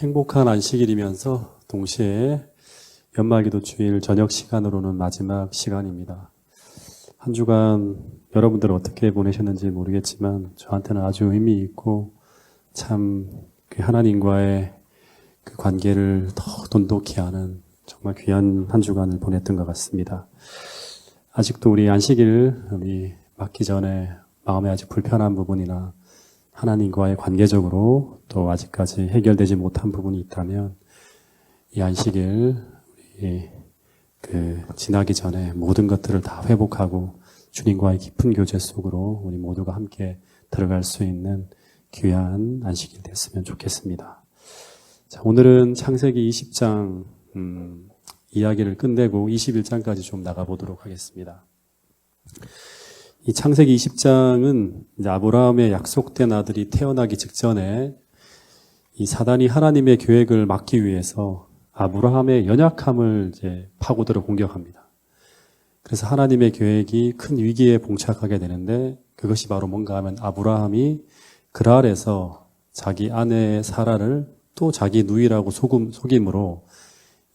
행복한 안식일이면서 동시에 연말기도 주일 저녁 시간으로는 마지막 시간입니다. 한 주간 여러분들 어떻게 보내셨는지 모르겠지만 저한테는 아주 의미 있고 참 그 하나님과의 그 관계를 더 돈독히 하는 정말 귀한 한 주간을 보냈던 것 같습니다. 아직도 우리 안식일 맞기 전에 마음에 아직 불편한 부분이나 하나님과의 관계적으로 또 아직까지 해결되지 못한 부분이 있다면 이 안식일 우리 지나기 전에 모든 것들을 다 회복하고 주님과의 깊은 교제 속으로 우리 모두가 함께 들어갈 수 있는 귀한 안식일 됐으면 좋겠습니다. 자, 오늘은 창세기 20장 이야기를 끝내고 21장까지 좀 나가보도록 하겠습니다. 이 창세기 20장은 이제 아브라함의 약속된 아들이 태어나기 직전에 이 사단이 하나님의 계획을 막기 위해서 아브라함의 연약함을 이제 파고들어 공격합니다. 그래서 하나님의 계획이 큰 위기에 봉착하게 되는데 그것이 바로 뭔가 하면 아브라함이 그랄에서 자기 아내 사라를 또 자기 누이라고 속임으로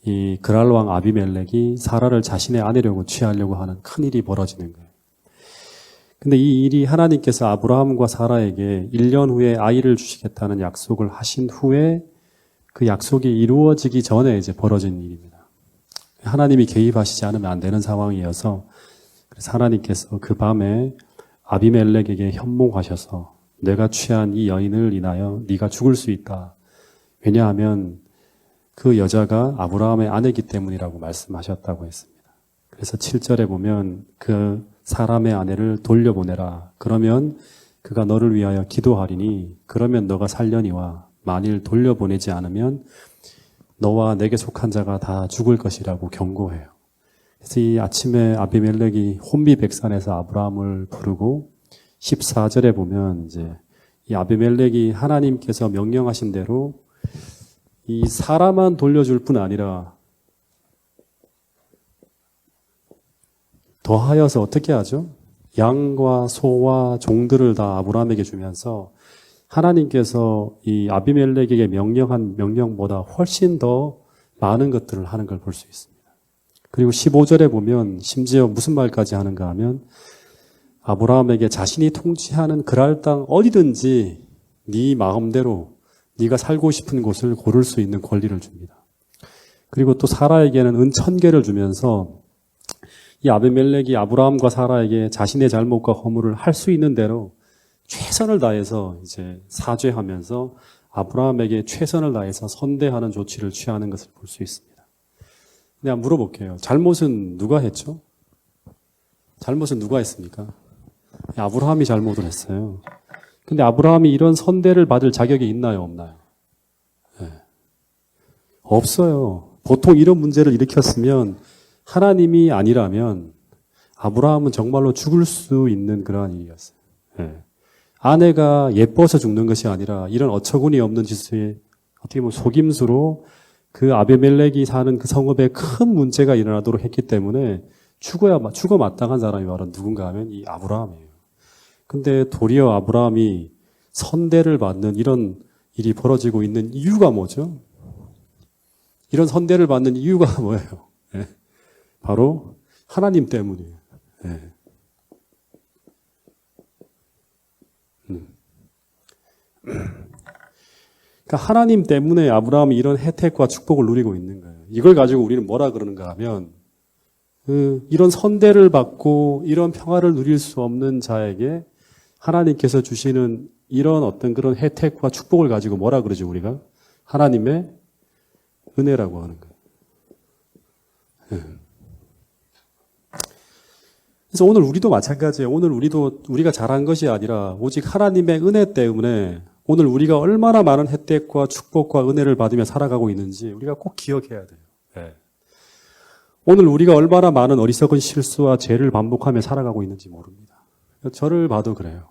이 그랄 왕 아비멜렉이 사라를 자신의 아내려고 취하려고 하는 큰 일이 벌어지는 거예요. 근데 이 일이 하나님께서 아브라함과 사라에게 1년 후에 아이를 주시겠다는 약속을 하신 후에 그 약속이 이루어지기 전에 이제 벌어진 일입니다. 하나님이 개입하시지 않으면 안 되는 상황이어서 그래서 하나님께서 그 밤에 아비멜렉에게 현몽하셔서 내가 취한 이 여인을 인하여 네가 죽을 수 있다. 왜냐하면 그 여자가 아브라함의 아내이기 때문이라고 말씀하셨다고 했습니다. 그래서 7절에 보면 그 사람의 아내를 돌려보내라. 그러면 그가 너를 위하여 기도하리니 그러면 너가 살려니와 만일 돌려보내지 않으면 너와 내게 속한 자가 다 죽을 것이라고 경고해요. 그래서 이 아침에 아비멜렉이 혼비백산에서 아브라함을 부르고 14절에 보면 이제 이 아비멜렉이 하나님께서 명령하신 대로 이 사라만 돌려줄 뿐 아니라 더하여서 어떻게 하죠? 양과 소와 종들을 다 아브라함에게 주면서 하나님께서 이 아비멜렉에게 명령한 명령보다 훨씬 더 많은 것들을 하는 걸 볼 수 있습니다. 그리고 15절에 보면 심지어 무슨 말까지 하는가 하면 아브라함에게 자신이 통치하는 그랄 땅 어디든지 네 마음대로 네가 살고 싶은 곳을 고를 수 있는 권리를 줍니다. 그리고 또 사라에게는 은 1000개를 주면서 이 아비멜렉이 아브라함과 사라에게 자신의 잘못과 허물을 할 수 있는 대로 최선을 다해서 이제 사죄하면서 아브라함에게 최선을 다해서 선대하는 조치를 취하는 것을 볼 수 있습니다. 내가 물어볼게요. 잘못은 누가 했죠? 잘못은 누가 했습니까? 아브라함이 잘못을 했어요. 근데 아브라함이 이런 선대를 받을 자격이 있나요? 없나요? 네. 없어요. 보통 이런 문제를 일으켰으면 하나님이 아니라면 아브라함은 정말로 죽을 수 있는 그러한 일이었어요. 네. 아내가 예뻐서 죽는 것이 아니라 이런 어처구니 없는 짓에 어떻게 보면 속임수로 그 아비멜렉이 사는 그 성읍에 큰 문제가 일어나도록 했기 때문에 죽어 마땅한 사람이 바로 누군가 하면 이 아브라함이에요. 근데 도리어 아브라함이 선대를 받는 이런 일이 벌어지고 있는 이유가 뭐죠? 이런 선대를 받는 이유가 뭐예요? 네. 바로 하나님 때문이에요. 네. 그러니까 하나님 때문에 아브라함이 이런 혜택과 축복을 누리고 있는 거예요. 이걸 가지고 우리는 뭐라 그러는가 하면 이런 선대를 받고 이런 평화를 누릴 수 없는 자에게 하나님께서 주시는 이런 어떤 그런 혜택과 축복을 가지고 뭐라 그러죠, 우리가? 하나님의 은혜라고 하는 거예요. 그래서 오늘 우리도 마찬가지예요. 오늘 우리가 잘한 것이 아니라 오직 하나님의 은혜 때문에 오늘 우리가 얼마나 많은 혜택과 축복과 은혜를 받으며 살아가고 있는지 우리가 꼭 기억해야 돼요. 네. 오늘 우리가 얼마나 많은 어리석은 실수와 죄를 반복하며 살아가고 있는지 모릅니다. 저를 봐도 그래요.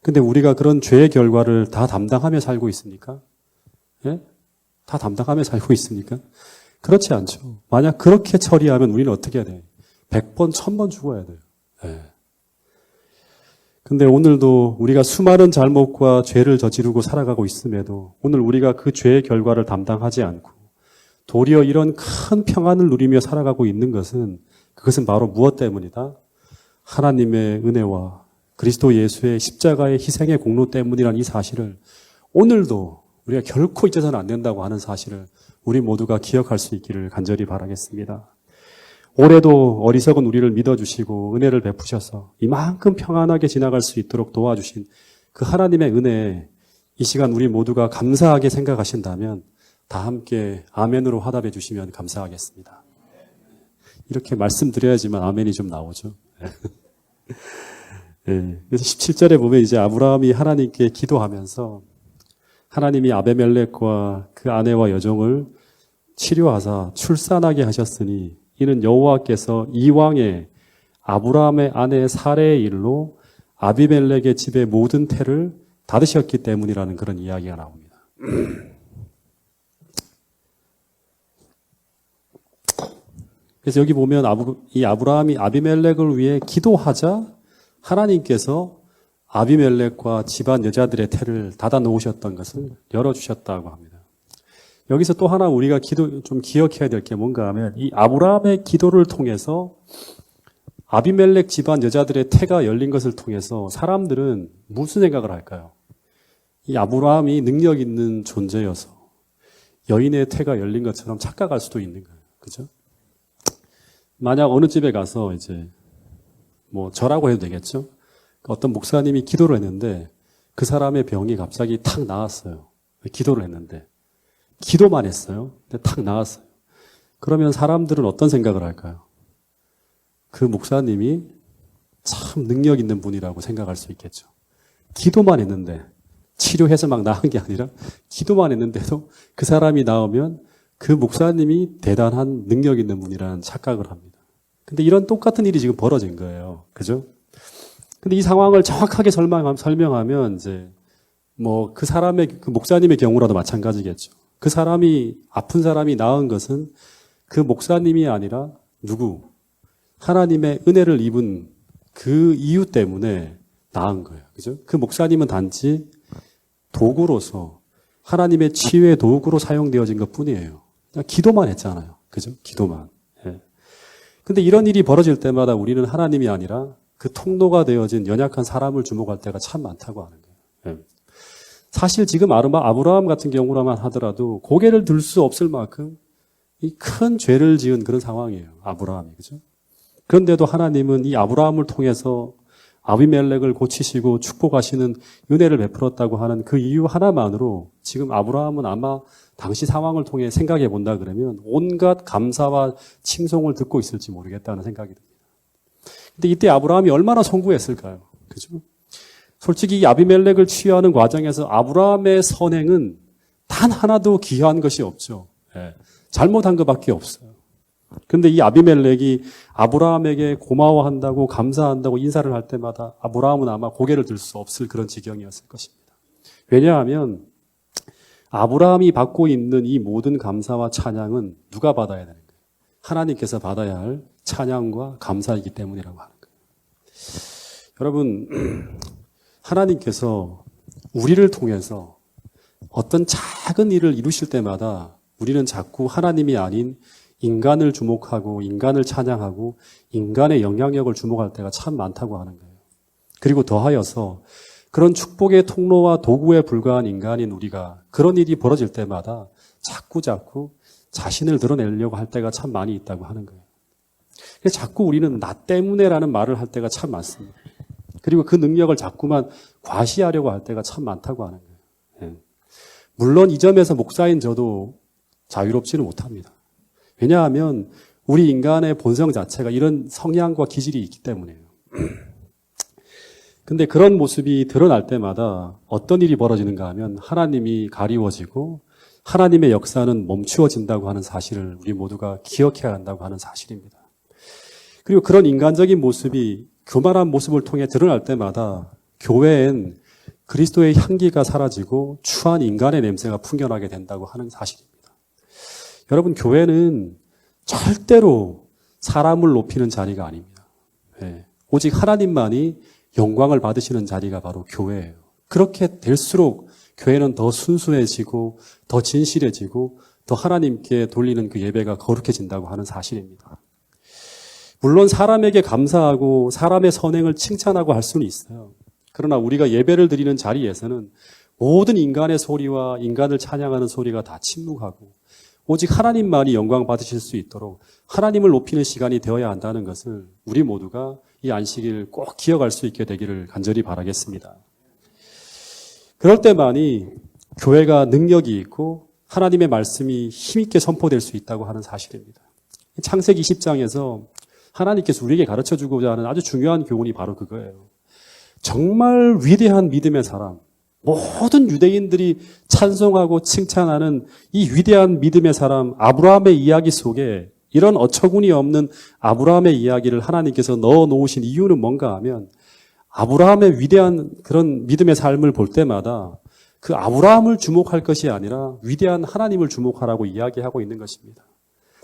근데 우리가 그런 죄의 결과를 다 담당하며 살고 있습니까? 예? 다 담당하며 살고 있습니까? 그렇지 않죠. 만약 그렇게 처리하면 우리는 어떻게 해야 돼요? 100번, 1000번 죽어야 돼요. 예. 근데 오늘도 우리가 수많은 잘못과 죄를 저지르고 살아가고 있음에도 오늘 우리가 그 죄의 결과를 담당하지 않고 도리어 이런 큰 평안을 누리며 살아가고 있는 것은 그것은 바로 무엇 때문이다? 하나님의 은혜와 그리스도 예수의 십자가의 희생의 공로 때문이라는 이 사실을 오늘도 우리가 결코 잊어서는 안 된다고 하는 사실을 우리 모두가 기억할 수 있기를 간절히 바라겠습니다. 올해도 어리석은 우리를 믿어주시고 은혜를 베푸셔서 이만큼 평안하게 지나갈 수 있도록 도와주신 그 하나님의 은혜에 이 시간 우리 모두가 감사하게 생각하신다면 다 함께 아멘으로 화답해 주시면 감사하겠습니다. 이렇게 말씀드려야지만 아멘이 좀 나오죠. 네. 그래서 17절에 보면 이제 아브라함이 하나님께 기도하면서 하나님이 아베멜렉과 그 아내와 여종을 치료하사 출산하게 하셨으니 이는 여호와께서 이왕에 아브라함의 아내 사레의 일로 아비멜렉의 집의 모든 태를 닫으셨기 때문이라는 그런 이야기가 나옵니다. 그래서 여기 보면 이 아브라함이 아비멜렉을 위해 기도하자 하나님께서 아비멜렉과 집안 여자들의 태를 닫아 놓으셨던 것을 열어주셨다고 합니다. 여기서 또 하나 우리가 좀 기억해야 될 게 뭔가 하면 이 아브라함의 기도를 통해서 아비멜렉 집안 여자들의 태가 열린 것을 통해서 사람들은 무슨 생각을 할까요? 이 아브라함이 능력 있는 존재여서 여인의 태가 열린 것처럼 착각할 수도 있는 거예요. 그죠? 만약 어느 집에 가서 이제 뭐 저라고 해도 되겠죠? 어떤 목사님이 기도를 했는데 그 사람의 병이 갑자기 탁 나았어요. 기도를 했는데. 기도만 했어요. 근데 탁 나았어요. 그러면 사람들은 어떤 생각을 할까요? 그 목사님이 참 능력 있는 분이라고 생각할 수 있겠죠. 기도만 했는데 치료해서 막 나은 게 아니라 기도만 했는데도 그 사람이 나오면 그 목사님이 대단한 능력 있는 분이라는 착각을 합니다. 근데 이런 똑같은 일이 지금 벌어진 거예요. 그죠? 근데 이 상황을 정확하게 설명하면 이제 뭐 그 사람의 그 목사님의 경우라도 마찬가지겠죠. 그 사람이 아픈 사람이 나은 것은 그 목사님이 아니라 누구? 하나님의 은혜를 입은 그 이유 때문에 나은 거예요. 그죠? 그 목사님은 단지 도구로서 하나님의 치유의 도구로 사용되어진 것 뿐이에요. 그냥 기도만 했잖아요. 그죠? 기도만. 예. 근데 이런 일이 벌어질 때마다 우리는 하나님이 아니라 그 통로가 되어진 연약한 사람을 주목할 때가 참 많다고 하는 거예요. 예. 사실 지금 아브라함 같은 경우라만 하더라도 고개를 들 수 없을 만큼 이 큰 죄를 지은 그런 상황이에요. 아브라함이. 그죠? 그런데도 하나님은 이 아브라함을 통해서 아비멜렉을 고치시고 축복하시는 은혜를 베풀었다고 하는 그 이유 하나만으로 지금 아브라함은 아마 당시 상황을 통해 생각해 본다 그러면 온갖 감사와 칭송을 듣고 있을지 모르겠다는 생각이 듭니다. 근데 이때 아브라함이 얼마나 송구했을까요? 그죠? 솔직히 이 아비멜렉을 치유하는 과정에서 아브라함의 선행은 단 하나도 기여한 것이 없죠. 예. 잘못한 것밖에 없어요. 근데 이 아비멜렉이 아브라함에게 고마워한다고 감사한다고 인사를 할 때마다 아브라함은 아마 고개를 들 수 없을 그런 지경이었을 것입니다. 왜냐하면 아브라함이 받고 있는 이 모든 감사와 찬양은 누가 받아야 되는 거예요? 하나님께서 받아야 할 찬양과 감사이기 때문이라고 하는 거예요. 여러분, 하나님께서 우리를 통해서 어떤 작은 일을 이루실 때마다 우리는 자꾸 하나님이 아닌 인간을 주목하고 인간을 찬양하고 인간의 영향력을 주목할 때가 참 많다고 하는 거예요. 그리고 더하여서 그런 축복의 통로와 도구에 불과한 인간인 우리가 그런 일이 벌어질 때마다 자꾸 자신을 드러내려고 할 때가 참 많이 있다고 하는 거예요. 그래서 자꾸 우리는 나 때문에라는 말을 할 때가 참 많습니다. 그리고 그 능력을 자꾸만 과시하려고 할 때가 참 많다고 하는 거예요. 예. 물론 이 점에서 목사인 저도 자유롭지는 못합니다. 왜냐하면 우리 인간의 본성 자체가 이런 성향과 기질이 있기 때문이에요. 근데 그런 모습이 드러날 때마다 어떤 일이 벌어지는가 하면 하나님이 가리워지고 하나님의 역사는 멈추어진다고 하는 사실을 우리 모두가 기억해야 한다고 하는 사실입니다. 그리고 그런 인간적인 모습이 교만한 모습을 통해 드러날 때마다 교회엔 그리스도의 향기가 사라지고 추한 인간의 냄새가 풍겨나게 된다고 하는 사실입니다. 여러분, 교회는 절대로 사람을 높이는 자리가 아닙니다. 네. 오직 하나님만이 영광을 받으시는 자리가 바로 교회예요. 그렇게 될수록 교회는 더 순수해지고 더 진실해지고 더 하나님께 돌리는 그 예배가 거룩해진다고 하는 사실입니다. 물론 사람에게 감사하고 사람의 선행을 칭찬하고 할 수는 있어요. 그러나 우리가 예배를 드리는 자리에서는 모든 인간의 소리와 인간을 찬양하는 소리가 다 침묵하고 오직 하나님만이 영광 받으실 수 있도록 하나님을 높이는 시간이 되어야 한다는 것을 우리 모두가 이 안식일 꼭 기억할 수 있게 되기를 간절히 바라겠습니다. 그럴 때만이 교회가 능력이 있고 하나님의 말씀이 힘있게 선포될 수 있다고 하는 사실입니다. 창세기 20장에서 하나님께서 우리에게 가르쳐주고자 하는 아주 중요한 교훈이 바로 그거예요. 정말 위대한 믿음의 사람, 모든 유대인들이 찬송하고 칭찬하는 이 위대한 믿음의 사람 아브라함의 이야기 속에 이런 어처구니 없는 아브라함의 이야기를 하나님께서 넣어 놓으신 이유는 뭔가 하면 아브라함의 위대한 그런 믿음의 삶을 볼 때마다 그 아브라함을 주목할 것이 아니라 위대한 하나님을 주목하라고 이야기하고 있는 것입니다.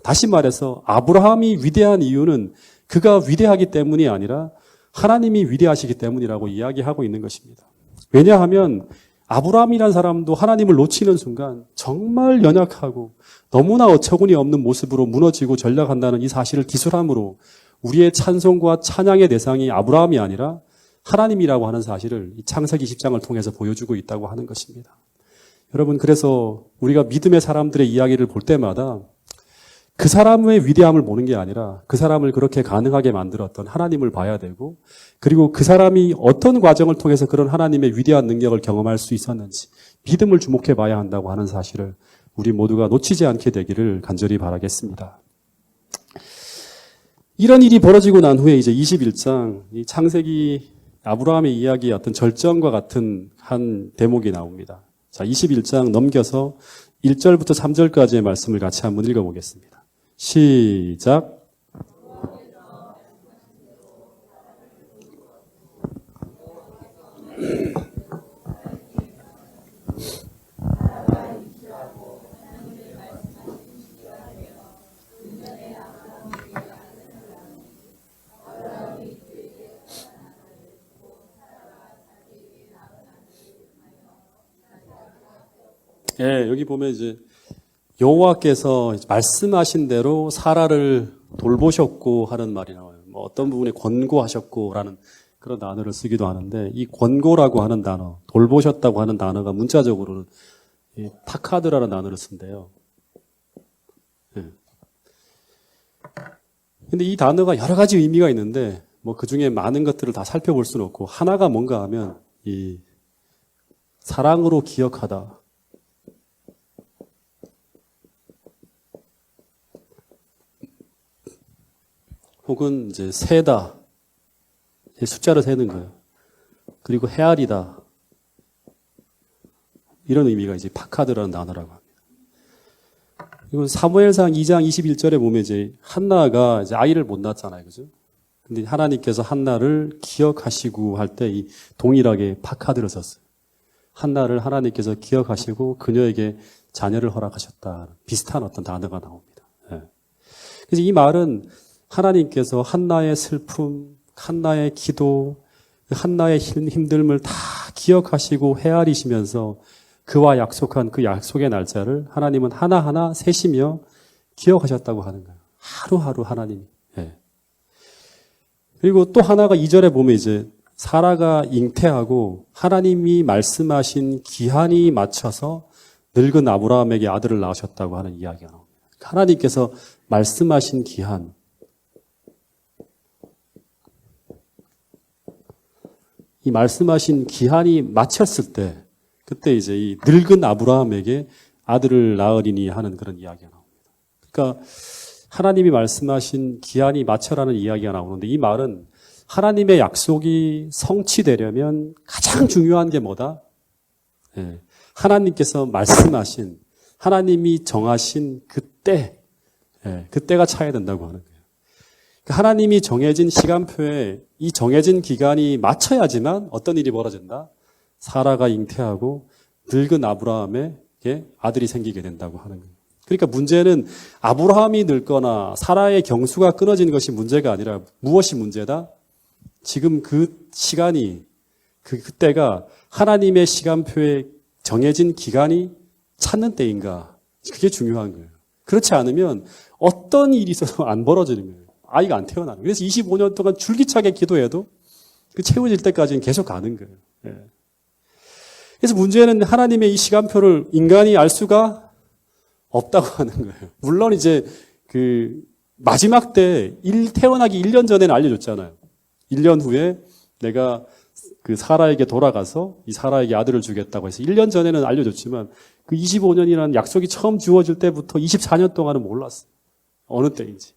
다시 말해서 아브라함이 위대한 이유는 그가 위대하기 때문이 아니라 하나님이 위대하시기 때문이라고 이야기하고 있는 것입니다. 왜냐하면 아브라함이라는 사람도 하나님을 놓치는 순간 정말 연약하고 너무나 어처구니 없는 모습으로 무너지고 전락한다는 이 사실을 기술함으로 우리의 찬송과 찬양의 대상이 아브라함이 아니라 하나님이라고 하는 사실을 이 창세기 20장을 통해서 보여주고 있다고 하는 것입니다. 여러분, 그래서 우리가 믿음의 사람들의 이야기를 볼 때마다 그 사람의 위대함을 보는 게 아니라 그 사람을 그렇게 가능하게 만들었던 하나님을 봐야 되고 그리고 그 사람이 어떤 과정을 통해서 그런 하나님의 위대한 능력을 경험할 수 있었는지 믿음을 주목해 봐야 한다고 하는 사실을 우리 모두가 놓치지 않게 되기를 간절히 바라겠습니다. 이런 일이 벌어지고 난 후에 이제 21장 이 창세기 아브라함의 이야기의 어떤 절정과 같은 한 대목이 나옵니다. 자, 21장 넘겨서 1절부터 3절까지의 말씀을 같이 한번 읽어보겠습니다. 시작. 예, 여기 보면 이제 여호와께서 말씀하신 대로 사라를 돌보셨고 하는 말이 나와요. 뭐 어떤 부분에 권고하셨고라는 그런 단어를 쓰기도 하는데 이 권고라고 하는 단어, 돌보셨다고 하는 단어가 문자적으로는 이 파카드라는 단어를 쓴대요. 예. 근데 이 단어가 여러 가지 의미가 있는데 뭐 그 중에 많은 것들을 다 살펴볼 수는 없고 하나가 뭔가 하면 이 사랑으로 기억하다. 혹은 이제 세다. 숫자를 세는 거예요. 그리고 헤아리다. 이런 의미가 이제 파카드라는 단어라고 합니다. 그리고 사무엘상 2장 21절에 보면 이제 한나가 이제 아이를 못 낳았잖아요. 그죠? 근데 하나님께서 한나를 기억하시고 할 때 이 동일하게 파카드를 썼어요. 한나를 하나님께서 기억하시고 그녀에게 자녀를 허락하셨다. 비슷한 어떤 단어가 나옵니다. 예. 그래서 이 말은 하나님께서 한나의 슬픔, 한나의 기도, 한나의 힘듦을 다 기억하시고 헤아리시면서 그와 약속한 그 약속의 날짜를 하나님은 하나하나 세시며 기억하셨다고 하는 거예요. 하루하루 하나님이. 예. 그리고 또 하나가 2절에 보면 이제 사라가 잉태하고 하나님이 말씀하신 기한이 맞춰서 늙은 아브라함에게 아들을 낳으셨다고 하는 이야기가 나옵니다. 하나님께서 말씀하신 기한, 이 말씀하신 기한이 마쳤을 때 그때 이제 이 늙은 아브라함에게 아들을 낳으리니 하는 그런 이야기가 나옵니다. 그러니까 하나님이 말씀하신 기한이 마쳐라는 이야기가 나오는데 이 말은 하나님의 약속이 성취되려면 가장 중요한 게 뭐다? 예, 하나님께서 말씀하신 하나님이 정하신 그때, 예, 그때가 차야 된다고 하는 거예요. 하나님이 정해진 시간표에 이 정해진 기간이 맞춰야지만 어떤 일이 벌어진다? 사라가 잉태하고 늙은 아브라함에게 아들이 생기게 된다고 하는 거예요. 그러니까 문제는 아브라함이 늙거나 사라의 경수가 끊어지는 것이 문제가 아니라 무엇이 문제다? 지금 그 시간이, 그때가 하나님의 시간표에 정해진 기간이 찾는 때인가? 그게 중요한 거예요. 그렇지 않으면 어떤 일이 있어도 안 벌어지는 거예요. 아이가 안 태어나는 거예요. 그래서 25년 동안 줄기차게 기도해도 그 채워질 때까지는 계속 가는 거예요. 예. 그래서 문제는 하나님의 이 시간표를 인간이 알 수가 없다고 하는 거예요. 물론 이제 그 마지막 때 태어나기 1년 전에는 알려줬잖아요. 1년 후에 내가 그 사라에게 돌아가서 이 사라에게 아들을 주겠다고 해서 1년 전에는 알려줬지만 그 25년이라는 약속이 처음 주어질 때부터 24년 동안은 몰랐어요. 어느 때인지.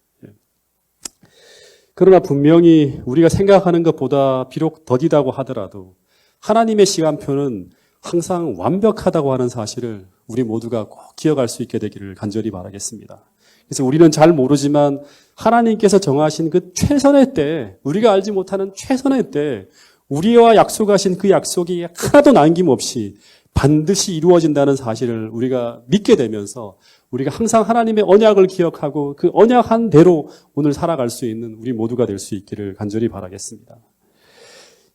그러나 분명히 우리가 생각하는 것보다 비록 더디다고 하더라도 하나님의 시간표는 항상 완벽하다고 하는 사실을 우리 모두가 꼭 기억할 수 있게 되기를 간절히 바라겠습니다. 그래서 우리는 잘 모르지만 하나님께서 정하신 그 최선의 때, 우리가 알지 못하는 최선의 때 우리와 약속하신 그 약속이 하나도 남김없이 반드시 이루어진다는 사실을 우리가 믿게 되면서 우리가 항상 하나님의 언약을 기억하고 그 언약한 대로 오늘 살아갈 수 있는 우리 모두가 될 수 있기를 간절히 바라겠습니다.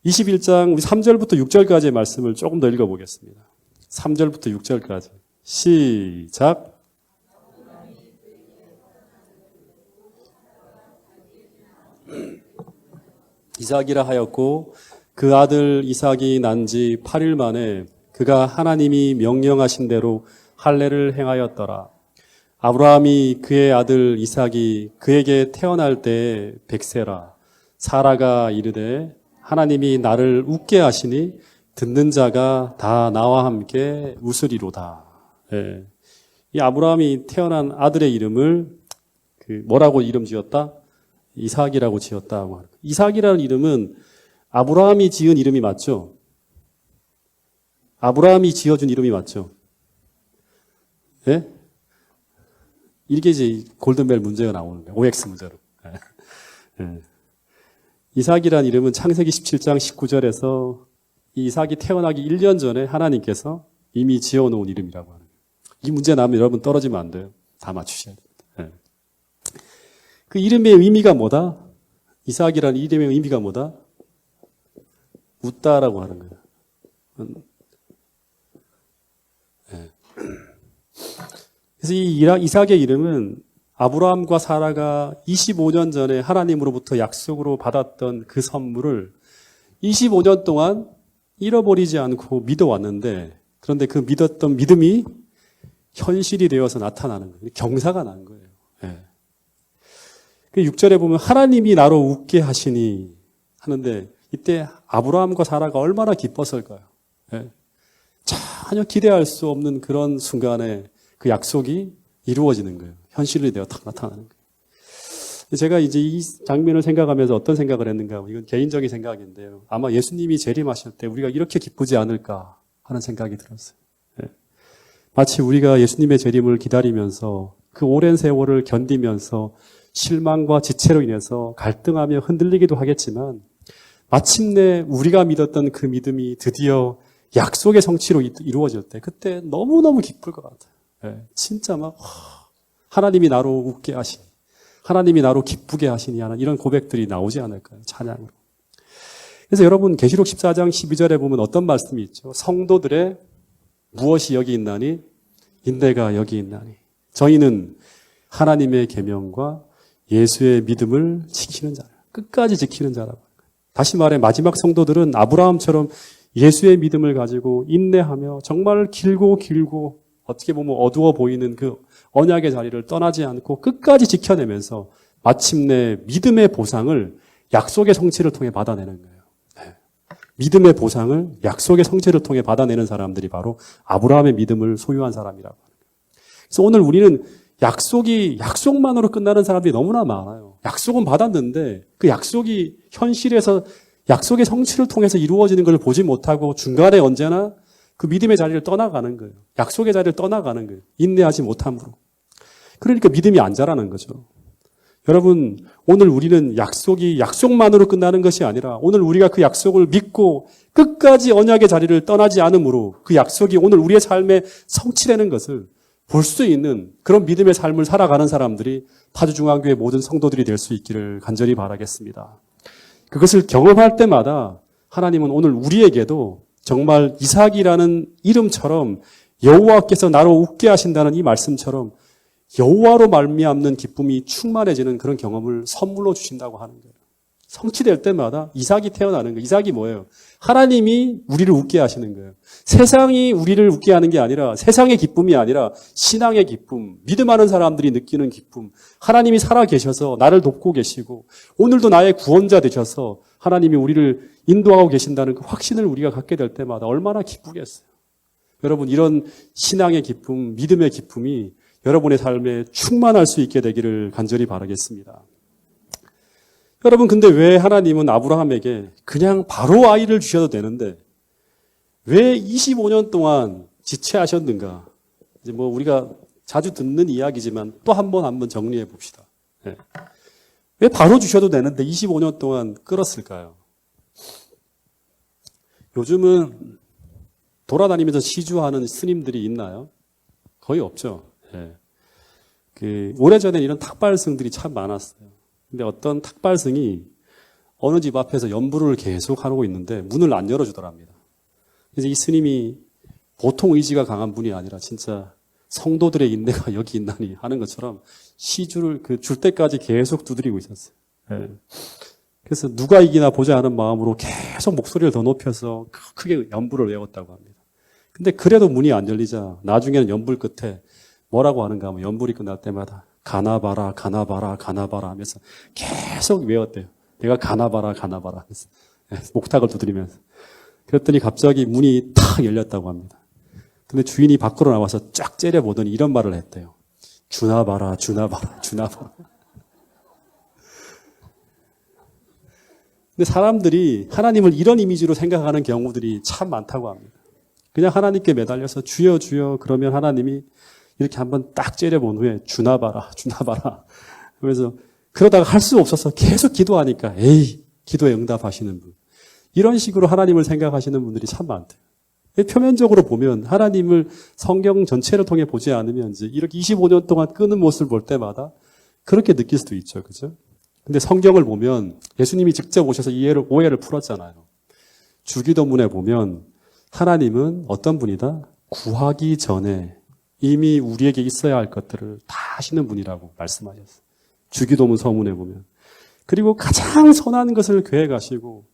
21장 우리 3절부터 6절까지의 말씀을 조금 더 읽어보겠습니다. 3절부터 6절까지 시작. 이삭이라 하였고 그 아들 이삭이 난 지 8일 만에 그가 하나님이 명령하신 대로 할례를 행하였더라. 아브라함이 그의 아들 이삭이 그에게 태어날 때에 100세라. 사라가 이르되 하나님이 나를 웃게 하시니 듣는 자가 다 나와 함께 웃으리로다. 예. 이 아브라함이 태어난 아들의 이름을 뭐라고 이름 지었다? 이삭이라고 지었다고 하는 거예요. 이삭이라는 이름은 아브라함이 지은 이름이 맞죠? 아브라함이 지어준 이름이 맞죠? 예? 이게 이제 골든벨 문제가 나오는 거예요. OX 문제로. 예. 이삭이라는 이름은 창세기 17장 19절에서 이 이삭이 태어나기 1년 전에 하나님께서 이미 지어놓은 이름이라고 하는 거예요. 이 문제 나면 여러분 떨어지면 안 돼요. 다 맞추셔야 됩니다. 예. 그 이름의 의미가 뭐다? 이삭이라는 이름의 의미가 뭐다? 웃다라고 하는 거예요. 예. 그래서 이 이삭의 이름은 아브라함과 사라가 25년 전에 하나님으로부터 약속으로 받았던 그 선물을 25년 동안 잃어버리지 않고 믿어왔는데 그런데 그 믿었던 믿음이 현실이 되어서 나타나는 거예요. 경사가 난 거예요. 예. 그 6절에 보면 하나님이 나로 웃게 하시니 하는데 이때 아브라함과 사라가 얼마나 기뻤을까요? 예. 전혀 기대할 수 없는 그런 순간에 그 약속이 이루어지는 거예요. 현실이 되어 딱 나타나는 거예요. 제가 이제 이 장면을 생각하면서 어떤 생각을 했는가, 이건 개인적인 생각인데요. 아마 예수님이 재림하실 때 우리가 이렇게 기쁘지 않을까 하는 생각이 들었어요. 예. 마치 우리가 예수님의 재림을 기다리면서 그 오랜 세월을 견디면서 실망과 지체로 인해서 갈등하며 흔들리기도 하겠지만 마침내 우리가 믿었던 그 믿음이 드디어 약속의 성취로 이루어질 때 그때 너무너무 기쁠 것 같아요. 예. 진짜 막 하나님이 나로 웃게 하시니 하나님이 나로 기쁘게 하시니 하는 이런 고백들이 나오지 않을까요? 찬양으로. 그래서 여러분 계시록 14장 12절에 보면 어떤 말씀이 있죠? 성도들의 무엇이 여기 있나니? 인내가 여기 있나니. 저희는 하나님의 계명과 예수의 믿음을 지키는 자라. 끝까지 지키는 자라고. 다시 말해 마지막 성도들은 아브라함처럼 예수의 믿음을 가지고 인내하며 정말 길고 어떻게 보면 어두워 보이는 그 언약의 자리를 떠나지 않고 끝까지 지켜내면서 마침내 믿음의 보상을 약속의 성취를 통해 받아내는 거예요. 네. 믿음의 보상을 약속의 성취를 통해 받아내는 사람들이 바로 아브라함의 믿음을 소유한 사람이라고 하는 거예요. 그래서 오늘 우리는 약속만으로 끝나는 사람들이 너무나 많아요. 약속은 받았는데 그 약속이 현실에서 약속의 성취를 통해서 이루어지는 걸 보지 못하고 중간에 언제나 그 믿음의 자리를 떠나가는 거예요. 약속의 자리를 떠나가는 거예요. 인내하지 못함으로. 그러니까 믿음이 안 자라는 거죠. 여러분, 오늘 우리는 약속만으로 끝나는 것이 아니라 오늘 우리가 그 약속을 믿고 끝까지 언약의 자리를 떠나지 않으므로 그 약속이 오늘 우리의 삶에 성취되는 것을 볼 수 있는 그런 믿음의 삶을 살아가는 사람들이 파주중앙교회 모든 성도들이 될 수 있기를 간절히 바라겠습니다. 그것을 경험할 때마다 하나님은 오늘 우리에게도 정말 이삭이라는 이름처럼 여호와께서 나로 웃게 하신다는 이 말씀처럼 여호와로 말미암는 기쁨이 충만해지는 그런 경험을 선물로 주신다고 하는 거예요. 성취될 때마다 이삭이 태어나는 거예요. 이삭이 뭐예요? 하나님이 우리를 웃게 하시는 거예요. 세상이 우리를 웃게 하는 게 아니라 세상의 기쁨이 아니라 신앙의 기쁨, 믿음하는 사람들이 느끼는 기쁨, 하나님이 살아 계셔서 나를 돕고 계시고 오늘도 나의 구원자 되셔서 하나님이 우리를 인도하고 계신다는 그 확신을 우리가 갖게 될 때마다 얼마나 기쁘겠어요. 여러분, 이런 신앙의 기쁨, 믿음의 기쁨이 여러분의 삶에 충만할 수 있게 되기를 간절히 바라겠습니다. 여러분, 근데 왜 하나님은 아브라함에게 그냥 바로 아이를 주셔도 되는데 왜 25년 동안 지체하셨는가? 이제 뭐 우리가 자주 듣는 이야기지만 또 한 번 정리해 봅시다. 네. 왜 바로 주셔도 되는데 25년 동안 끌었을까요? 요즘은 돌아다니면서 시주하는 스님들이 있나요? 거의 없죠. 네. 오래전에 이런 탁발승들이 참 많았어요. 근데 어떤 탁발승이 어느 집 앞에서 연불을 계속 하고 있는데 문을 안 열어주더랍니다. 그래서 이 스님이 보통 의지가 강한 분이 아니라 진짜 성도들의 인내가 여기 있나니 하는 것처럼 시주를 줄 때까지 계속 두드리고 있었어요. 네. 그래서 누가 이기나 보자 하는 마음으로 계속 목소리를 더 높여서 크게 연불을 외웠다고 합니다. 근데 그래도 문이 안 열리자 나중에는 연불 끝에 뭐라고 하는가 하면 연불이 끝날 때마다 가나봐라 가나봐라 가나봐라 하면서 계속 외웠대요. 내가 가나봐라 가나봐라 하면서 목탁을 두드리면서. 그랬더니 갑자기 문이 탁 열렸다고 합니다. 근데 주인이 밖으로 나와서 쫙 째려보더니 이런 말을 했대요. 주나봐라 주나봐라 주나봐라. 근데 사람들이 하나님을 이런 이미지로 생각하는 경우들이 참 많다고 합니다. 그냥 하나님께 매달려서 주여 주여 그러면 하나님이 이렇게 한번 딱 째려본 후에 주나봐라 주나봐라 그래서 그러다가 할 수 없어서 계속 기도하니까 에이 기도에 응답하시는 분, 이런 식으로 하나님을 생각하시는 분들이 참 많대요. 표면적으로 보면 하나님을 성경 전체를 통해 보지 않으면 이제 이렇게 25년 동안 끄는 모습을 볼 때마다 그렇게 느낄 수도 있죠. 그죠? 근데 성경을 보면 예수님이 직접 오셔서 이 오해를 풀었잖아요. 주기도문에 보면 하나님은 어떤 분이다? 구하기 전에 이미 우리에게 있어야 할 것들을 다 하시는 분이라고 말씀하셨어요. 주기도문 서문에 보면. 그리고 가장 선한 것을 계획하시고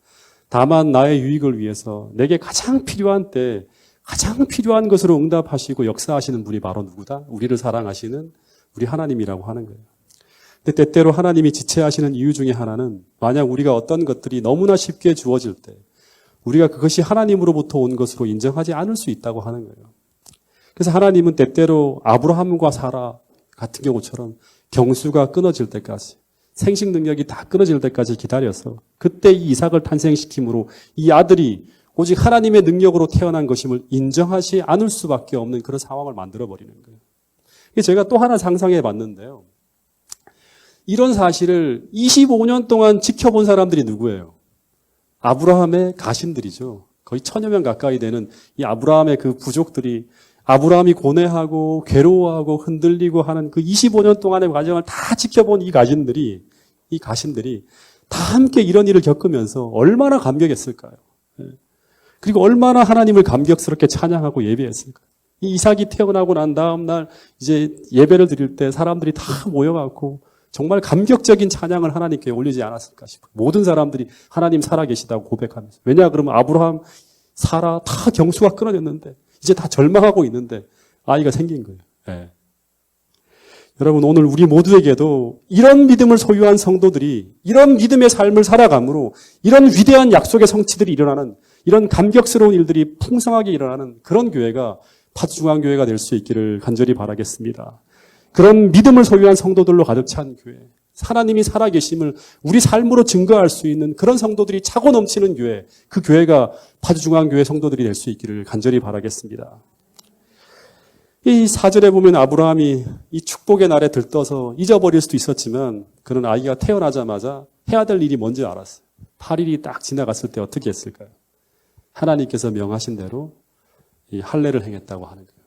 다만 나의 유익을 위해서 내게 가장 필요한 때 가장 필요한 것으로 응답하시고 역사하시는 분이 바로 누구다? 우리를 사랑하시는 우리 하나님이라고 하는 거예요. 근데 때때로 하나님이 지체하시는 이유 중에 하나는 만약 우리가 어떤 것들이 너무나 쉽게 주어질 때 우리가 그것이 하나님으로부터 온 것으로 인정하지 않을 수 있다고 하는 거예요. 그래서 하나님은 때때로 아브라함과 사라 같은 경우처럼 경수가 끊어질 때까지, 생식 능력이 다 끊어질 때까지 기다려서 그때 이 이삭을 탄생시킴으로 이 아들이 오직 하나님의 능력으로 태어난 것임을 인정하지 않을 수밖에 없는 그런 상황을 만들어버리는 거예요. 제가 또 하나 상상해 봤는데요. 이런 사실을 25년 동안 지켜본 사람들이 누구예요? 아브라함의 가신들이죠. 거의 1000여 명 가까이 되는 이 아브라함의 그 부족들이 아브라함이 고뇌하고 괴로워하고 흔들리고 하는 그 25년 동안의 과정을 다 지켜본 이 가신들이 다 함께 이런 일을 겪으면서 얼마나 감격했을까요? 그리고 얼마나 하나님을 감격스럽게 찬양하고 예배했을까요? 이 이삭이 태어나고 난 다음 날 이제 예배를 드릴 때 사람들이 다 모여갖고 정말 감격적인 찬양을 하나님께 올리지 않았을까 싶어요. 모든 사람들이 하나님 살아계시다고 고백하면서. 왜냐 그러면 아브라함, 사라 다 경수가 끊어졌는데 이제 다 절망하고 있는데 아이가 생긴 거예요. 네. 여러분, 오늘 우리 모두에게도 이런 믿음을 소유한 성도들이 이런 믿음의 삶을 살아감으로 이런 위대한 약속의 성취들이 일어나는, 이런 감격스러운 일들이 풍성하게 일어나는 그런 교회가 파주중앙교회가 될 수 있기를 간절히 바라겠습니다. 그런 믿음을 소유한 성도들로 가득 찬 교회, 하나님이 살아계심을 우리 삶으로 증거할 수 있는 그런 성도들이 차고 넘치는 교회, 그 교회가 파주중앙교회 성도들이 될 수 있기를 간절히 바라겠습니다. 이 4절에 보면 아브라함이 이 축복의 날에 들떠서 잊어버릴 수도 있었지만 그는 아이가 태어나자마자 해야 될 일이 뭔지 알았어요. 8일이 딱 지나갔을 때 어떻게 했을까요? 하나님께서 명하신 대로 이 할례를 행했다고 하는 거예요.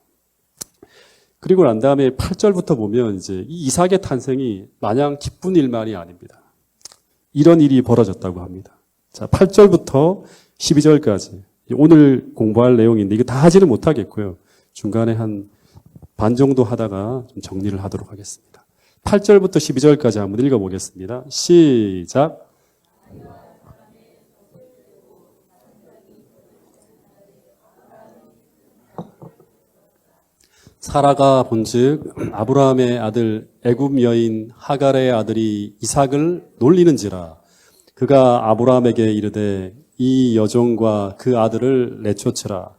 그리고 난 다음에 8절부터 보면 이제 이 이삭의 탄생이 마냥 기쁜 일만이 아닙니다. 이런 일이 벌어졌다고 합니다. 자, 8절부터 12절까지. 오늘 공부할 내용인데 이거 다 하지는 못하겠고요. 중간에 한 반 정도 하다가 좀 정리를 하도록 하겠습니다. 8절부터 12절까지 한번 읽어보겠습니다. 시작. 사라가 본즉 아브라함의 아들 애굽 여인 하갈의 아들이 이삭을 놀리는지라 그가 아브라함에게 이르되 이 여종과 그 아들을 내쫓으라.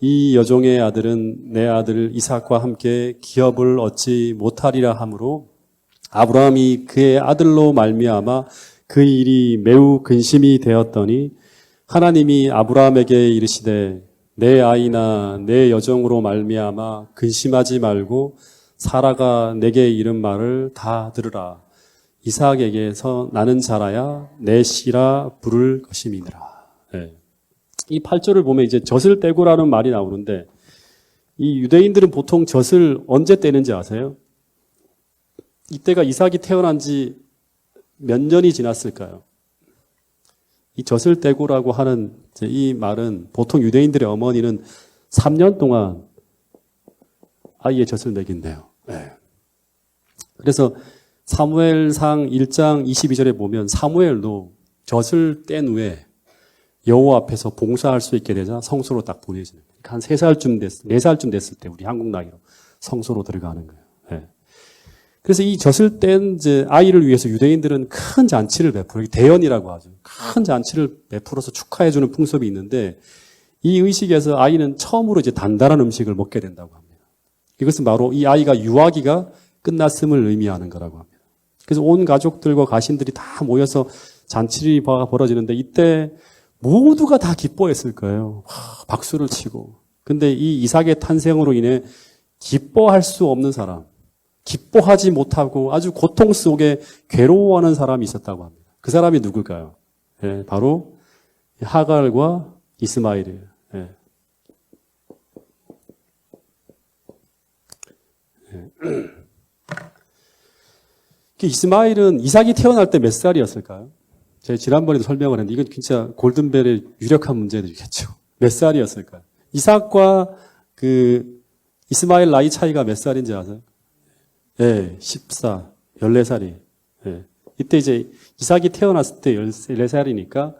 이 여종의 아들은 내 아들 이삭과 함께 기업을 얻지 못하리라 하므로 아브라함이 그의 아들로 말미암아 그 일이 매우 근심이 되었더니 하나님이 아브라함에게 이르시되 내 아이나 내 여종으로 말미암아 근심하지 말고 사라가 내게 이른 말을 다 들으라. 이삭에게서 나는 자라야 내 씨라 부를 것임이니라. 네. 이 8절을 보면 이제 젖을 떼고라는 말이 나오는데 이 유대인들은 보통 젖을 언제 떼는지 아세요? 이때가 이삭이 태어난 지 몇 년이 지났을까요? 이 젖을 떼고라고 하는 이 말은 보통 유대인들의 어머니는 3년 동안 아이의 젖을 먹인대요. 네. 그래서 사무엘상 1장 22절에 보면 사무엘도 젖을 뗀 후에 여호와 앞에서 봉사할 수 있게 되자 성소로 딱 보내지는 거예요. 한 4살쯤 됐을 때 우리 한국 나이로 성소로 들어가는 거예요. 네. 그래서 이 젖을 뗀 아이를 위해서 유대인들은 큰 잔치를 베풀어요. 대연이라고 하죠. 큰 잔치를 베풀어서 축하해주는 풍습이 있는데 이 의식에서 아이는 처음으로 이제 단단한 음식을 먹게 된다고 합니다. 이것은 바로 이 아이가 유아기가 끝났음을 의미하는 거라고 합니다. 그래서 온 가족들과 가신들이 다 모여서 잔치가 벌어지는데 이때 모두가 다 기뻐했을 거예요. 박수를 치고. 근데 이 이삭의 탄생으로 인해 기뻐할 수 없는 사람, 기뻐하지 못하고 아주 고통 속에 괴로워하는 사람이 있었다고 합니다. 그 사람이 누굴까요? 예, 바로 하갈과 이스마엘이에요. 예. 이스마엘은 이삭이 태어날 때 몇 살이었을까요? 제가 지난번에도 설명을 했는데 이건 진짜 골든벨의 유력한 문제들이겠죠. 몇 살이었을까요? 이삭과 그 이스마엘 나이 차이가 몇 살인지 아세요? 예, 14살이. 예. 이때 이제 이삭이 태어났을 때 14살이니까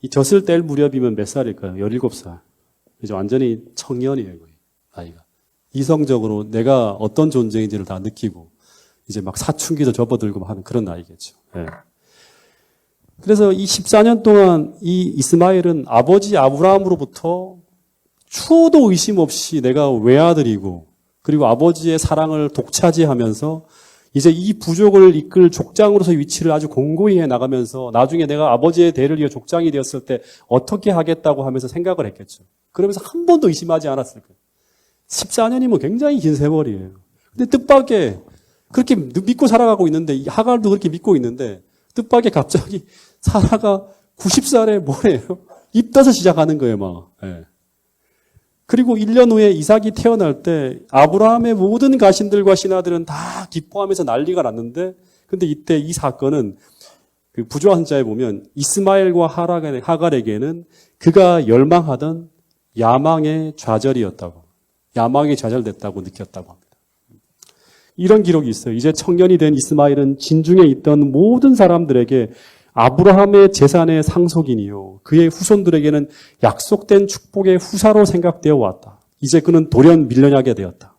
이 젖을 뗄 무렵이면 몇 살일까요? 17살. 이제 완전히 청년이에요, 거의. 아이가. 이성적으로 내가 어떤 존재인지를 다 느끼고 이제 막 사춘기도 접어들고 하는 그런 나이겠죠. 예. 그래서 이 14년 동안 이 이스마엘은 아버지 아브라함으로부터 추호도 의심 없이 내가 외아들이고 그리고 아버지의 사랑을 독차지하면서 이제 이 부족을 이끌 족장으로서의 위치를 아주 공고히 해나가면서 나중에 내가 아버지의 대를 이어 족장이 되었을 때 어떻게 하겠다고 하면서 생각을 했겠죠. 그러면서 한 번도 의심하지 않았을 거예요. 14년이면 굉장히 긴 세월이에요. 근데 뜻밖의 그렇게 믿고 살아가고 있는데 하갈도 그렇게 믿고 있는데 뜻밖의 갑자기 사라가 90살에 뭐래요? 입덧을 시작하는 거예요, 막. 예. 그리고 1년 후에 이삭이 태어날 때 아브라함의 모든 가신들과 신하들은 다 기뻐하면서 난리가 났는데 근데 이때 이 사건은 그 부조한자에 보면 이스마엘과 하갈에게는 그가 열망하던 야망의 좌절이었다고. 야망이 좌절됐다고 느꼈다고 합니다. 이런 기록이 있어요. 이제 청년이 된 이스마엘은 진중에 있던 모든 사람들에게 아브라함의 재산의 상속인이요. 그의 후손들에게는 약속된 축복의 후사로 생각되어 왔다. 이제 그는 돌연 밀려나게 되었다.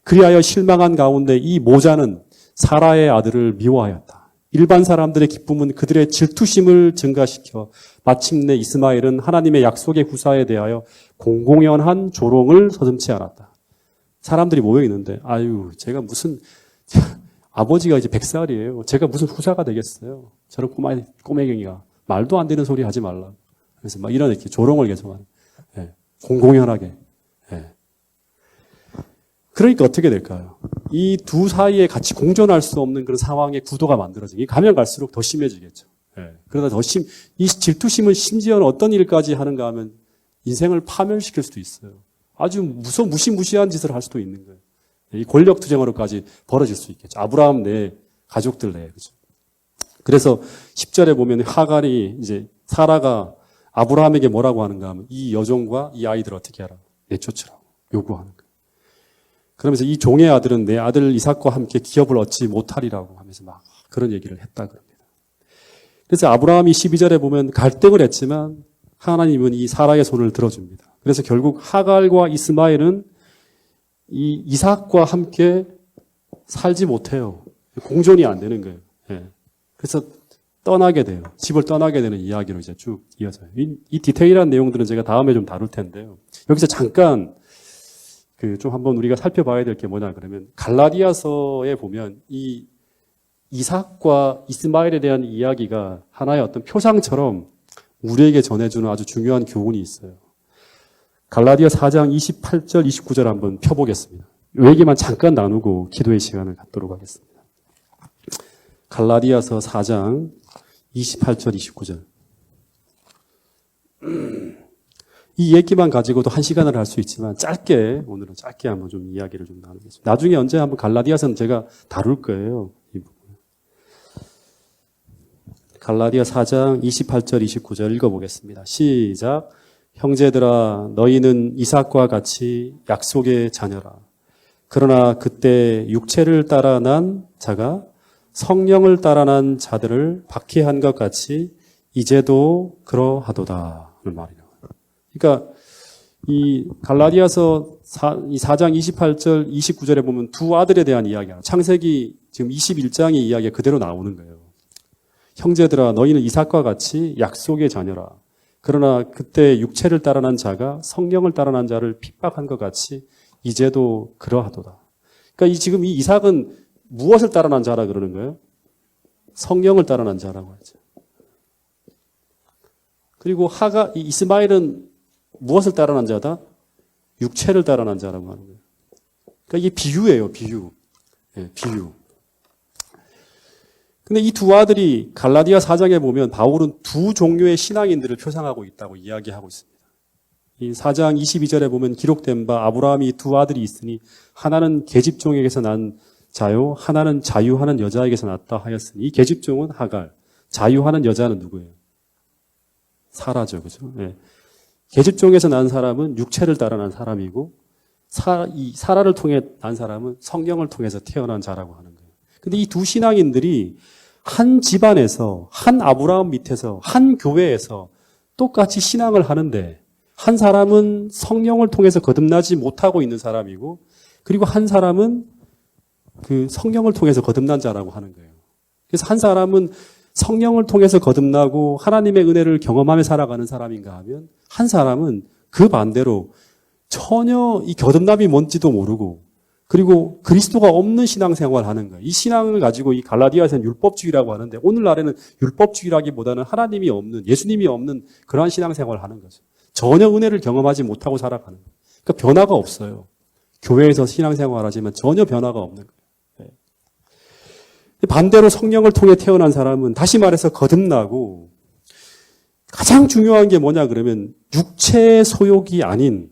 그리하여 실망한 가운데 이 모자는 사라의 아들을 미워하였다. 일반 사람들의 기쁨은 그들의 질투심을 증가시켜 마침내 이스마엘은 하나님의 약속의 후사에 대하여 공공연한 조롱을 서슴지 않았다. 사람들이 모여 있는데 아유 제가 무슨 아버지가 이제 100살이에요. 제가 무슨 후사가 되겠어요. 저런 꼬매경이가 말도 안 되는 소리 하지 말라. 그래서 막 이런 이렇게 조롱을 계속하는. 예. 공공연하게. 예. 그러니까 어떻게 될까요? 이 두 사이에 같이 공존할 수 없는 그런 상황의 구도가 만들어지기 가면 갈수록 더 심해지겠죠. 예. 그러다 이 질투심은 심지어는 어떤 일까지 하는가 하면 인생을 파멸시킬 수도 있어요. 아주 무시무시한 짓을 할 수도 있는 거예요. 이 권력 투쟁으로까지 벌어질 수 있겠죠. 아브라함 내 가족들 내에. 그죠. 그래서 10절에 보면 하갈이 이제 사라가 아브라함에게 뭐라고 하는가 하면 이 여종과 이 아이들을 어떻게 하라? 내쫓으라고 요구하는 거예요. 그러면서 이 종의 아들은 내 아들 이삭과 함께 기업을 얻지 못하리라고 하면서 막 그런 얘기를 했다 그럽니다. 그래서 아브라함이 12절에 보면 갈등을 했지만 하나님은 이 사라의 손을 들어줍니다. 그래서 결국 하갈과 이스마엘은 이 이삭과 함께 살지 못해요. 공존이 안 되는 거예요. 예. 그래서 떠나게 돼요. 집을 떠나게 되는 이야기로 이제 쭉 이어져요. 이 디테일한 내용들은 제가 다음에 좀 다룰 텐데요. 여기서 잠깐 좀 한번 우리가 살펴봐야 될 게 뭐냐 그러면 갈라디아서에 보면 이 이삭과 이스마엘에 대한 이야기가 하나의 어떤 표상처럼 우리에게 전해주는 아주 중요한 교훈이 있어요. 갈라디아 4장 28절, 29절 한번 펴보겠습니다. 이 얘기만 잠깐 나누고 기도의 시간을 갖도록 하겠습니다. 갈라디아서 4장 28절, 29절. 이 얘기만 가지고도 한 시간을 할 수 있지만 오늘은 짧게 한번 좀 이야기를 좀 나누겠습니다. 나중에 언제 한번 갈라디아서는 제가 다룰 거예요. 갈라디아 4장 28절 29절 읽어보겠습니다. 시작. 형제들아 너희는 이삭과 같이 약속의 자녀라. 그러나 그때 육체를 따라 난 자가 성령을 따라 난 자들을 박해한 것 같이 이제도 그러하도다 하는 말이에요. 그러니까 이 갈라디아서 4장 28절 29절에 보면 두 아들에 대한 이야기야. 창세기 지금 21장의 이야기가 그대로 나오는 거예요. 형제들아 너희는 이삭과 같이 약속의 자녀라. 그러나 그때 육체를 따라 난 자가 성령을 따라 난 자를 핍박한 것 같이 이제도 그러하도다. 그러니까 지금 이 이삭은 무엇을 따라 난 자라 그러는 거예요? 성령을 따라 난 자라고 하죠. 그리고 이스마엘은 무엇을 따라 난 자다? 육체를 따라 난 자라고 하는 거예요. 그러니까 이게 비유예요, 비유. 네, 비유. 근데 이 두 아들이 갈라디아 4장에 보면 바울은 두 종류의 신앙인들을 표상하고 있다고 이야기하고 있습니다. 이 4장 22절에 보면 기록된 바 아브라함이 두 아들이 있으니 하나는 계집종에게서 난 자요 하나는 자유하는 여자에게서 났다 하였으니 이 계집종은 하갈, 자유하는 여자는 누구예요? 사라죠. 그죠? 네. 계집종에서 난 사람은 육체를 따라 난 사람이고 이 사라를 통해 난 사람은 성령을 통해서 태어난 자라고 하는 거예요. 근데 이 두 신앙인들이 한 집안에서 한 아브라함 밑에서 한 교회에서 똑같이 신앙을 하는데 한 사람은 성령을 통해서 거듭나지 못하고 있는 사람이고 그리고 한 사람은 그 성령을 통해서 거듭난 자라고 하는 거예요. 그래서 한 사람은 성령을 통해서 거듭나고 하나님의 은혜를 경험하며 살아가는 사람인가 하면 한 사람은 그 반대로 전혀 이 거듭남이 뭔지도 모르고 그리고 그리스도가 없는 신앙생활을 하는 거예요. 이 신앙을 가지고 이 갈라디아에서는 율법주의라고 하는데 오늘날에는 율법주의라기보다는 하나님이 없는 예수님이 없는 그러한 신앙생활을 하는 거죠. 전혀 은혜를 경험하지 못하고 살아가는 거예요. 그러니까 변화가 없어요. 교회에서 신앙생활을 하지만 전혀 변화가 없는 거예요. 반대로 성령을 통해 태어난 사람은 다시 말해서 거듭나고 가장 중요한 게 뭐냐 그러면 육체의 소욕이 아닌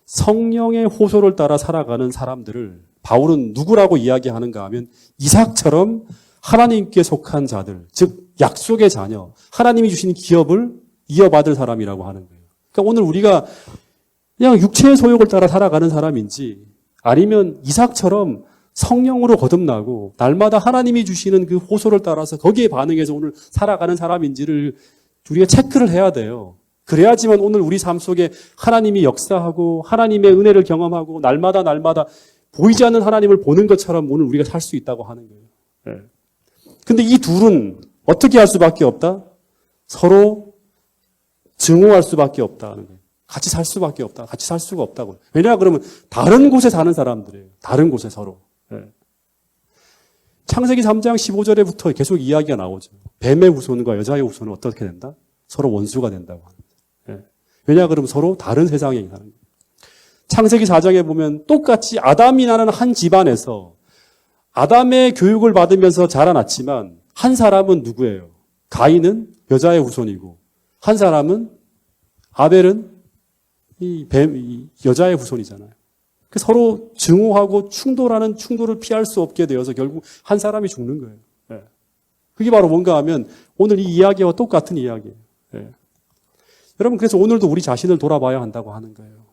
성령의 호소를 따라 살아가는 사람들을 바울은 누구라고 이야기하는가 하면 이삭처럼 하나님께 속한 자들, 즉 약속의 자녀, 하나님이 주신 기업을 이어받을 사람이라고 하는 거예요. 그러니까 오늘 우리가 그냥 육체의 소욕을 따라 살아가는 사람인지 아니면 이삭처럼 성령으로 거듭나고 날마다 하나님이 주시는 그 호소를 따라서 거기에 반응해서 오늘 살아가는 사람인지를 우리가 체크를 해야 돼요. 그래야지만 오늘 우리 삶 속에 하나님이 역사하고 하나님의 은혜를 경험하고 날마다 보이지 않는 하나님을 보는 것처럼 오늘 우리가 살 수 있다고 하는 거예요. 근데 이 둘은 어떻게 할 수밖에 없다? 서로 증오할 수밖에 없다는 거예요. 같이 살 수밖에 없다. 같이 살 수가 없다고. 왜냐 그러면 다른 곳에 사는 사람들이에요. 다른 곳에 서로. 창세기 3장 15절에부터 계속 이야기가 나오죠. 뱀의 후손과 여자의 후손은 어떻게 된다? 서로 원수가 된다고 합니다. 왜냐 그러면 서로 다른 세상에 사는 거예요. 창세기 4장에 보면 똑같이 아담이라는 한 집안에서 아담의 교육을 받으면서 자라났지만 한 사람은 누구예요? 가인은 여자의 후손이고 한 사람은 아벨은 이 여자의 후손이잖아요. 서로 증오하고 충돌하는 충돌을 피할 수 없게 되어서 결국 한 사람이 죽는 거예요. 그게 바로 뭔가 하면 오늘 이 이야기와 똑같은 이야기예요. 예. 여러분, 그래서 오늘도 우리 자신을 돌아봐야 한다고 하는 거예요.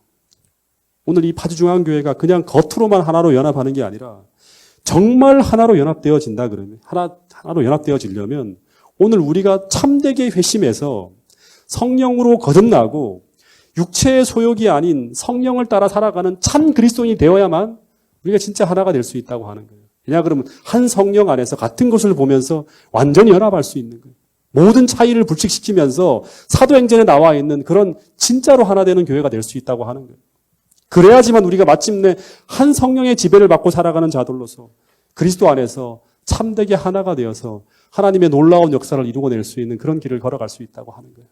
오늘 이 파주중앙교회가 그냥 겉으로만 하나로 연합하는 게 아니라 정말 하나로 연합되어진다 그러면, 하나로 연합되어지려면 오늘 우리가 참되게 회심해서 성령으로 거듭나고 육체의 소욕이 아닌 성령을 따라 살아가는 참 그리스도인이 되어야만 우리가 진짜 하나가 될 수 있다고 하는 거예요. 왜냐 그러면 한 성령 안에서 같은 것을 보면서 완전히 연합할 수 있는 거예요. 모든 차이를 불식시키면서 사도행전에 나와 있는 그런 진짜로 하나 되는 교회가 될 수 있다고 하는 거예요. 그래야지만 우리가 마침내 한 성령의 지배를 받고 살아가는 자들로서 그리스도 안에서 참되게 하나가 되어서 하나님의 놀라운 역사를 이루어낼 수 있는 그런 길을 걸어갈 수 있다고 하는 거예요.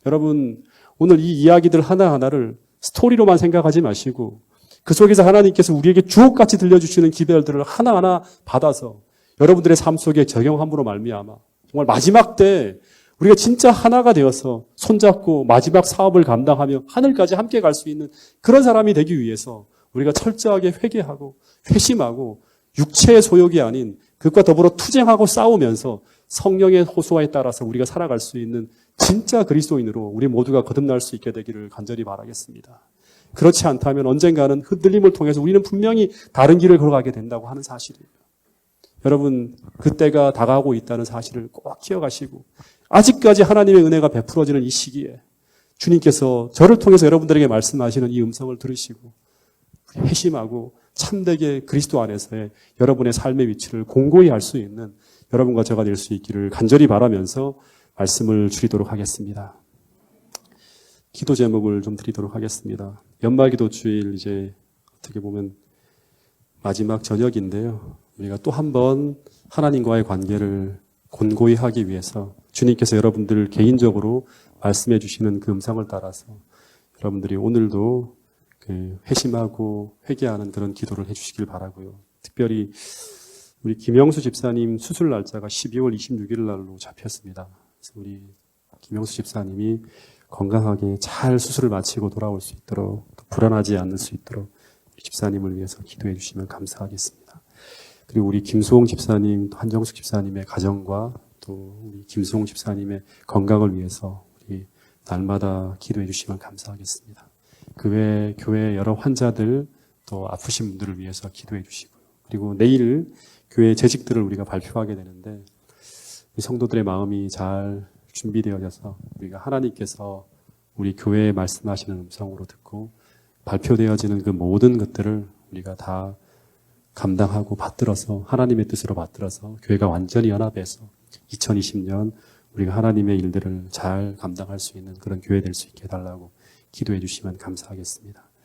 여러분, 오늘 이 이야기들 하나하나를 스토리로만 생각하지 마시고 그 속에서 하나님께서 우리에게 주옥같이 들려주시는 기별들을 하나하나 받아서 여러분들의 삶 속에 적용함으로 말미암아 정말 마지막 때 우리가 진짜 하나가 되어서 손잡고 마지막 사업을 감당하며 하늘까지 함께 갈 수 있는 그런 사람이 되기 위해서 우리가 철저하게 회개하고 회심하고 육체의 소욕이 아닌 그것과 더불어 투쟁하고 싸우면서 성령의 호소에 따라서 우리가 살아갈 수 있는 진짜 그리스도인으로 우리 모두가 거듭날 수 있게 되기를 간절히 바라겠습니다. 그렇지 않다면 언젠가는 흔들림을 통해서 우리는 분명히 다른 길을 걸어가게 된다고 하는 사실이에요. 여러분, 그때가 다가오고 있다는 사실을 꼭 기억하시고 아직까지 하나님의 은혜가 베풀어지는 이 시기에 주님께서 저를 통해서 여러분들에게 말씀하시는 이 음성을 들으시고 회심하고 참되게 그리스도 안에서의 여러분의 삶의 위치를 공고히 알 수 있는 여러분과 제가 될 수 있기를 간절히 바라면서 말씀을 드리도록 하겠습니다. 기도 제목을 좀 드리도록 하겠습니다. 연말기도 주일 이제 어떻게 보면 마지막 저녁인데요. 우리가 또 한 번 하나님과의 관계를 곤고히 하기 위해서 주님께서 여러분들 개인적으로 말씀해 주시는 그 음성을 따라서 여러분들이 오늘도 그 회심하고 회개하는 그런 기도를 해주시길 바라고요. 특별히 우리 김영수 집사님 수술 날짜가 12월 26일 날로 잡혔습니다. 그래서 우리 김영수 집사님이 건강하게 잘 수술을 마치고 돌아올 수 있도록 또 불안하지 않을 수 있도록 집사님을 위해서 기도해 주시면 감사하겠습니다. 그리고 우리 김수홍 집사님, 한정숙 집사님의 가정과 또 우리 김수홍 집사님의 건강을 위해서 우리 날마다 기도해 주시면 감사하겠습니다. 그 외에 교회 여러 환자들 또 아프신 분들을 위해서 기도해 주시고요. 그리고 내일 교회 재직들을 우리가 발표하게 되는데 이 성도들의 마음이 잘 준비되어져서 우리가 하나님께서 우리 교회에 말씀하시는 음성으로 듣고 발표되어지는 그 모든 것들을 우리가 다 감당하고 받들어서 하나님의 뜻으로 받들어서 교회가 완전히 연합해서 2020년 우리가 하나님의 일들을 잘 감당할 수 있는 그런 교회 될 수 있게 해달라고 기도해 주시면 감사하겠습니다.